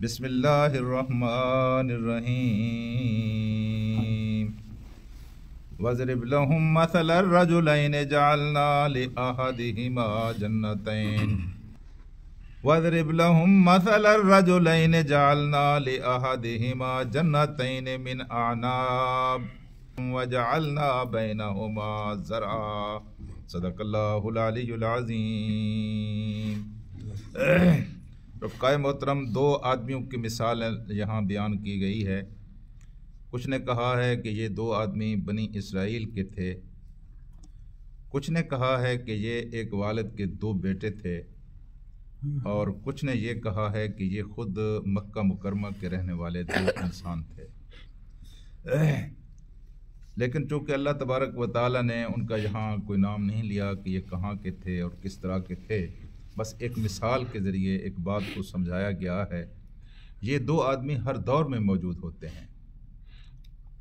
بسم اللہ الرحمن الرحیم وَاضْرِبْ لَهُمْ مَثَلَ الرَّجُلَيْنِ جَعَلْنَا لِأَحَدِهِمَا جَنَّتَيْنِ وَاضْرِبْ لَهُمْ مَثَلَ الرَّجُلَيْنِ جَعَلْنَا لِأَحَدِهِمَا جَنَّتَيْنِ مِنْ أَعْنَابٍ وَجَعَلْنَا بَيْنَهُمَا زَرْعًا صدق اللہ العلی العظیم۔ رفقائے محترم، دو آدمیوں کی مثال یہاں بیان کی گئی ہے۔ کچھ نے کہا ہے کہ یہ دو آدمی بنی اسرائیل کے تھے، کچھ نے کہا ہے کہ یہ ایک والد کے دو بیٹے تھے، اور کچھ نے یہ کہا ہے کہ یہ خود مکہ مکرمہ کے رہنے والے دو انسان تھے۔ لیکن چونکہ اللہ تبارک و تعالیٰ نے ان کا یہاں کوئی نام نہیں لیا کہ یہ کہاں کے تھے اور کس طرح کے تھے، بس ایک مثال کے ذریعے ایک بات کو سمجھایا گیا ہے۔ یہ دو آدمی ہر دور میں موجود ہوتے ہیں،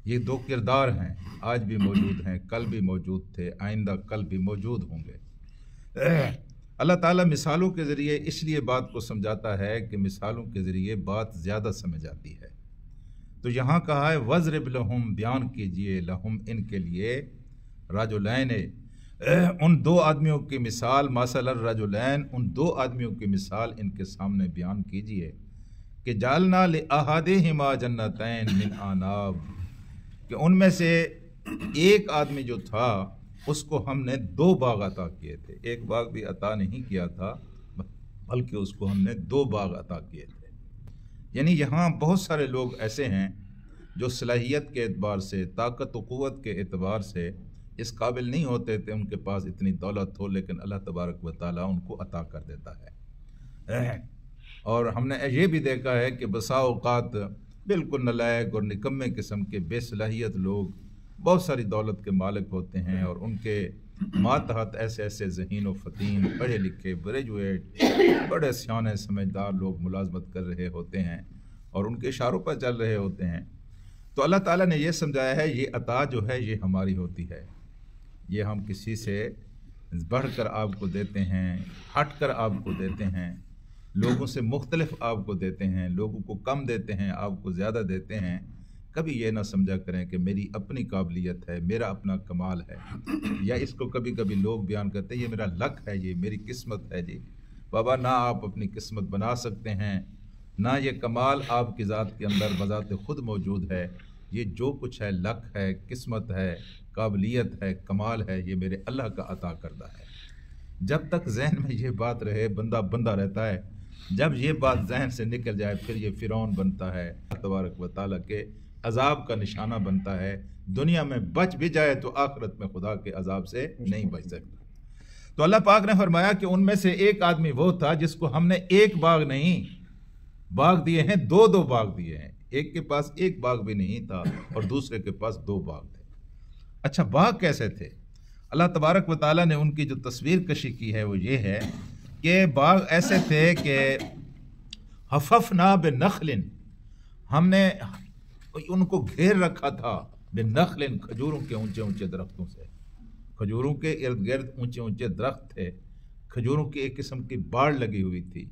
یہ دو کردار ہیں، آج بھی موجود ہیں، کل بھی موجود تھے، آئندہ کل بھی موجود ہوں گے۔ اللہ تعالیٰ مثالوں کے ذریعے اس لیے بات کو سمجھاتا ہے کہ مثالوں کے ذریعے بات زیادہ سمجھ آتی ہے۔ تو یہاں کہا ہے وَاضْرِبْ لَهُمْ، بیان کیجئے، لَهُمْ، ان کے لیے، رَجُلَيْنِ، ان دو آدمیوں کی مثال، مَثَلَ الرَّجُلَيْنِ، ان دو آدمیوں کی مثال ان کے سامنے بیان کیجئے کہ جَعَلْنَا لِأَحَدِهِمَا جَنَّتَيْنِ مِنْ أَعْنَابٍ، کہ ان میں سے ایک آدمی جو تھا اس کو ہم نے دو باغ عطا کیے تھے، ایک باغ بھی عطا نہیں کیا تھا بلکہ اس کو ہم نے دو باغ عطا کیے تھے۔ یعنی یہاں بہت سارے لوگ ایسے ہیں جو صلاحیت کے اعتبار سے، طاقت و قوت کے اعتبار سے اس قابل نہیں ہوتے تھے ان کے پاس اتنی دولت ہو، لیکن اللہ تبارک و تعالیٰ ان کو عطا کر دیتا ہے۔ اور ہم نے یہ بھی دیکھا ہے کہ بسا اوقات بالکل نالائق اور نکمے قسم کے بے صلاحیت لوگ بہت ساری دولت کے مالک ہوتے ہیں، اور ان کے ماتحت ایسے ایسے ذہین و فطین، پڑھے لکھے، گریجویٹ، بڑے سیانے سمجھدار لوگ ملازمت کر رہے ہوتے ہیں اور ان کے اشاروں پر چل رہے ہوتے ہیں۔ تو اللہ تعالیٰ نے یہ سمجھایا ہے یہ عطا جو ہے یہ ہماری ہوتی ہے، یہ ہم کسی سے بڑھ کر آپ کو دیتے ہیں، ہٹ کر آپ کو دیتے ہیں، لوگوں سے مختلف آپ کو دیتے ہیں، لوگوں کو کم دیتے ہیں، آپ کو زیادہ دیتے ہیں۔ کبھی یہ نہ سمجھا کریں کہ میری اپنی قابلیت ہے، میرا اپنا کمال ہے، یا اس کو کبھی کبھی لوگ بیان کرتے ہیں یہ میرا لک ہے، یہ میری قسمت ہے۔ جی بابا، نہ آپ اپنی قسمت بنا سکتے ہیں، نہ یہ کمال آپ کی ذات کے اندر بذات خود موجود ہے۔ یہ جو کچھ ہے، لک ہے، قسمت ہے، قابلیت ہے، کمال ہے، یہ میرے اللہ کا عطا کردہ ہے۔ جب تک ذہن میں یہ بات رہے بندہ بندہ رہتا ہے، جب یہ بات ذہن سے نکل جائے پھر یہ فرعون بنتا ہے، اللہ تبارک و تعالیٰ کے عذاب کا نشانہ بنتا ہے۔ دنیا میں بچ بھی جائے تو آخرت میں خدا کے عذاب سے نہیں بچ سکتا۔ تو اللہ پاک نے فرمایا کہ ان میں سے ایک آدمی وہ تھا جس کو ہم نے ایک باغ نہیں، باغ دیے ہیں، دو دو باغ دیے ہیں۔ ایک کے پاس ایک باغ بھی نہیں تھا اور دوسرے کے پاس دو باغ تھے۔ اچھا، باغ کیسے تھے؟ اللہ تبارک و تعالیٰ نے ان کی جو تصویر کشی کی ہے وہ یہ ہے کہ باغ ایسے تھے کہ حففنا بنخل، ہم نے ان کو گھیر رکھا تھا، بنخل، کھجوروں کے اونچے اونچے درختوں سے، کھجوروں کے ارد گرد اونچے اونچے درخت تھے، کھجوروں کی ایک قسم کی باڑ لگی ہوئی تھی۔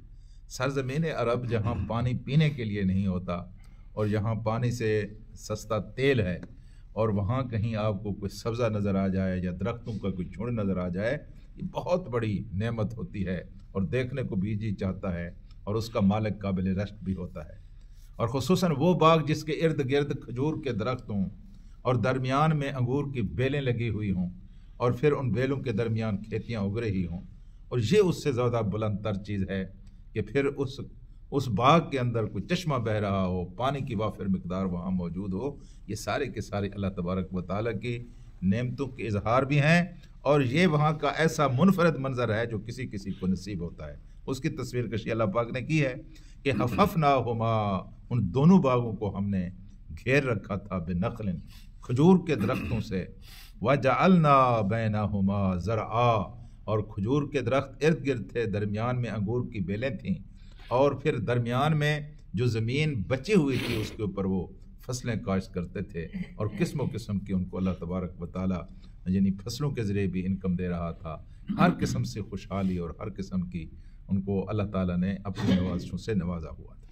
سرزمین عرب جہاں پانی پینے کے لیے نہیں ہوتا اور یہاں پانی سے سستا تیل ہے، اور وہاں کہیں آپ کو کوئی سبزہ نظر آ جائے یا درختوں کا کوئی جھنڈ نظر آ جائے، یہ بہت بڑی نعمت ہوتی ہے اور دیکھنے کو بھی جی چاہتا ہے، اور اس کا مالک قابل رشک بھی ہوتا ہے۔ اور خصوصاً وہ باغ جس کے ارد گرد کھجور کے درخت ہوں اور درمیان میں انگور کی بیلیں لگی ہوئی ہوں، اور پھر ان بیلوں کے درمیان کھیتیاں اگ رہی ہوں، اور یہ اس سے زیادہ بلند تر چیز ہے کہ پھر اس باغ کے اندر کوئی چشمہ بہہ رہا ہو، پانی کی وافر مقدار وہاں موجود ہو۔ یہ سارے کے سارے اللہ تبارک و تعالیٰ کی نعمتوں کے اظہار بھی ہیں، اور یہ وہاں کا ایسا منفرد منظر ہے جو کسی کسی کو نصیب ہوتا ہے۔ اس کی تصویر کشی اللہ پاک نے کی ہے کہ حففناہما، ان دونوں باغوں کو ہم نے گھیر رکھا تھا، بنخل، کھجور کے درختوں سے، وجعلنا بینہما زرعا، اور کھجور کے درخت ارد گرد تھے، درمیان میں انگور کی بیلیں تھیں، اور پھر درمیان میں جو زمین بچی ہوئی تھی اس کے اوپر وہ فصلیں کاشت کرتے تھے، اور قسم و قسم کی ان کو اللہ تبارک و تعالیٰ یعنی فصلوں کے ذریعے بھی انکم دے رہا تھا۔ ہر قسم سے خوشحالی اور ہر قسم کی ان کو اللہ تعالیٰ نے اپنی نوازشوں سے نوازا ہوا تھا۔